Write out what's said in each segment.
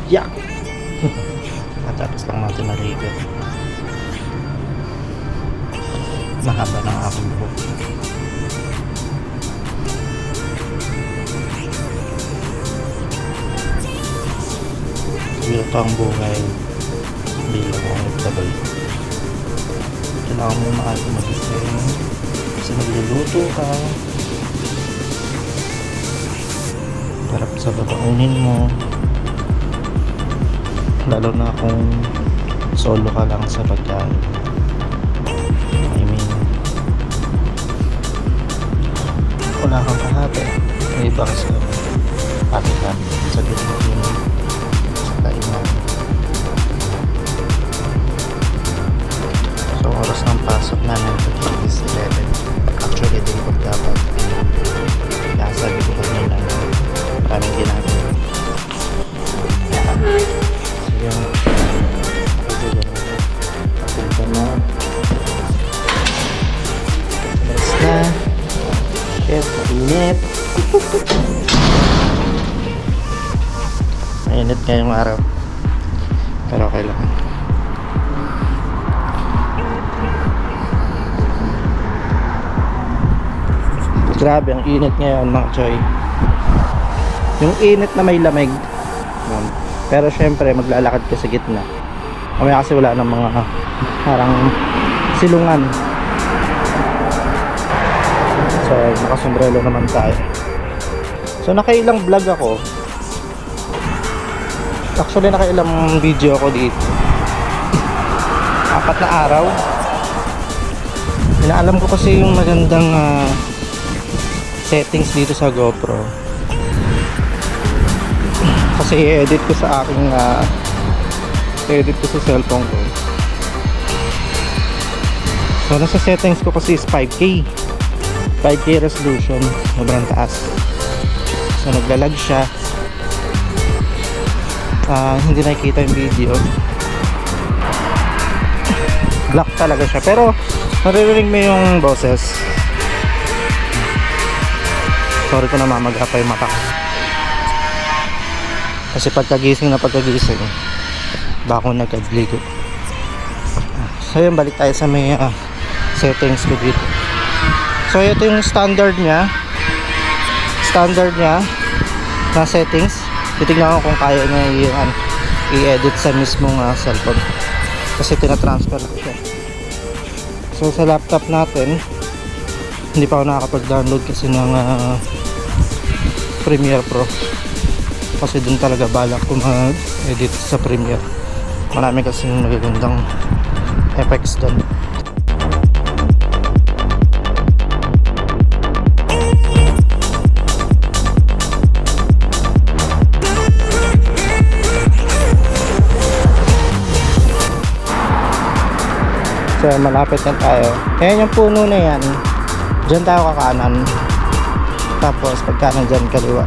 Yeah! Matapos lang natin maligo. Mahaba ng aking buhok. Ito ang buhay bilang OFW. Kailangan mo maaga magising kasi magluluto ka para sa babaunin mo, lalo na kung solo ka lang sa pagkain. I mean, wala kang kahati. May iba kasi ate ka sa gitna sa kainan. So oras ng pasok namin is 11. Actually din ko dapat, kaya sabi ko kanina maraming ginagawa. So yung papunta na oras na. Yes, mainit. Mainit ngayong araw, pero okay lang. Grabe ang init ngayon mga choy. Yung init na may lamig. Pero syempre maglalakad ka sa gitna. Mamaya kasi wala ng mga parang silungan. So nakasombrero naman tayo. So nakailang vlog ako. Actually nakailang video ako dito. 4 na araw. Inaalam ko kasi yung magandang settings dito sa GoPro. Kasi i-edit ko sa aking edit ko sa cellphone ko. So nasa settings ko kasi is 5K resolution, sobrang taas. So naglalag siya, hindi nakikita yung video, black talaga siya, pero naririnig mo yung boses. Sorry ko na mamagapa yung mata ko kasi pagkagising bako nagkadligo. So yun, balik tayo sa may settings ko dito. So ito yung standard nya na settings. Titignan ko kung kaya niya i-edit sa mismong cellphone kasi tina-transfer lang siya. So sa laptop natin hindi pa ako nakakapag-download kasi ng Premiere Pro kasi dun talaga balak ko mag-edit sa Premiere. Marami kasi magagandang effects dun. So malapit na tayo. Ayan yung puno na yan, dyan tayo kakanan, tapos pagkanan dyan kaliwa.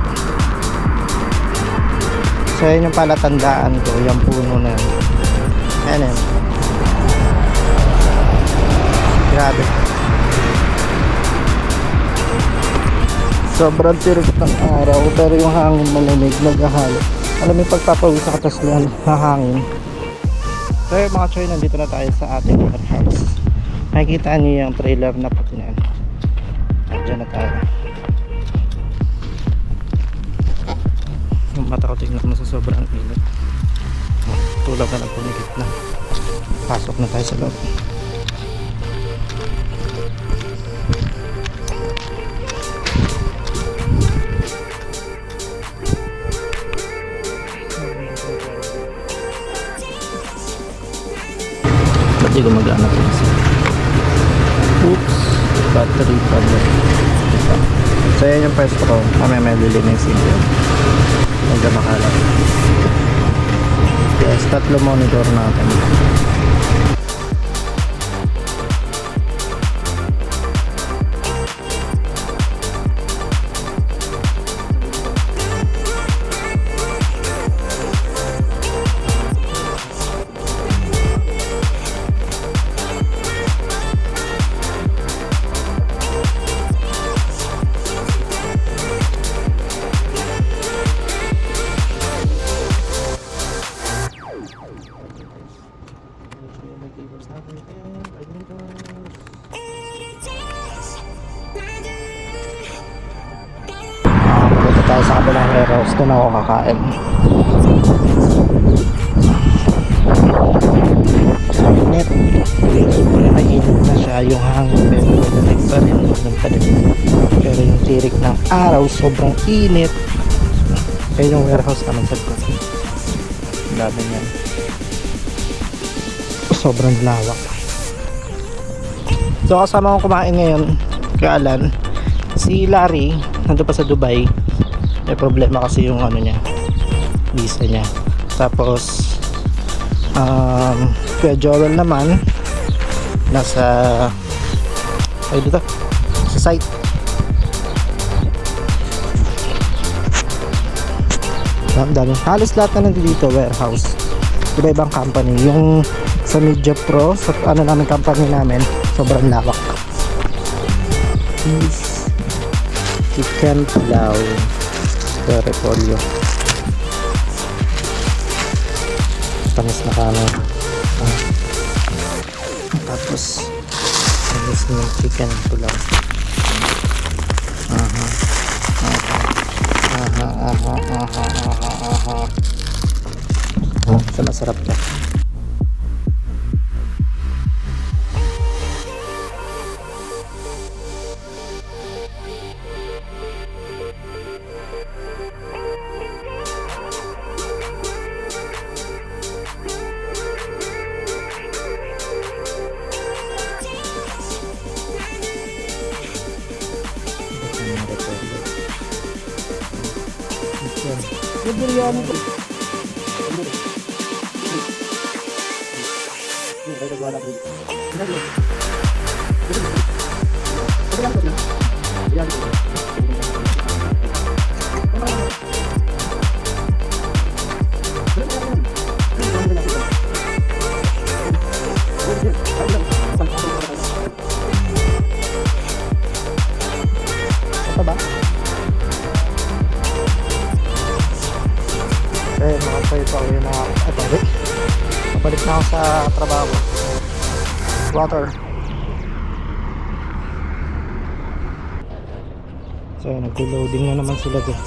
So yan yung palatandaan ko, yung puno na yan. Ayan yan. Grabe, sobrang tirik ng araw pero yung hangin malamig, naghahalo. Alam mo yung pagpapawis sa katas lang hahangin. So yung mga choy, nandito na tayo sa ating warehouse. Nakikita niyo yung trailer na puti na yan. Diyan na tayo. Yung mata ko tignan mo sa sobrang init. Tulog na lang pumikit na. Pasok na tayo sa loob. Ba't di gumagana po kasi? Oops, battery pala. So yan yung pwesto ko. May lilinisin ko. Huwag na makalat. Yes, 3 monitor natin. dito na ako kakain. Init. Mainit na siya yung hangin pero malamig pa rin. Pero yung tirik ng araw sobrang init. Kaya yung warehouse naman sa ko. Dami niyan. Sobrang lawak. So kasama kong kumain ngayon kay Alan. Si Larry nandun pa sa Dubai. May problema kasi yung ano niya, visa niya. Tapos Kuya Joel naman nasa dito sa site. Dami. Halos lahat na nandito warehouse. Iba-ibang company. Yung sa Media Pro, sa ano namin company namin, sobrang lawak. Is chicken pulaw, repolyo. Tamis na kano. Tapos tamis ng chicken pulaw. So masarap to. Yung biryani ko. Ito ba? Eh, makapay pa uwi na balik. Mabalik na ako sa trabaho. Water. So, nag-loading na naman sila doon.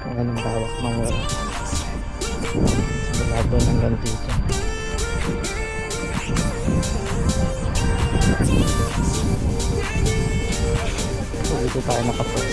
Ang anong bawak ng wala. Sa lado ng gantito. So, dito tayo nakapos.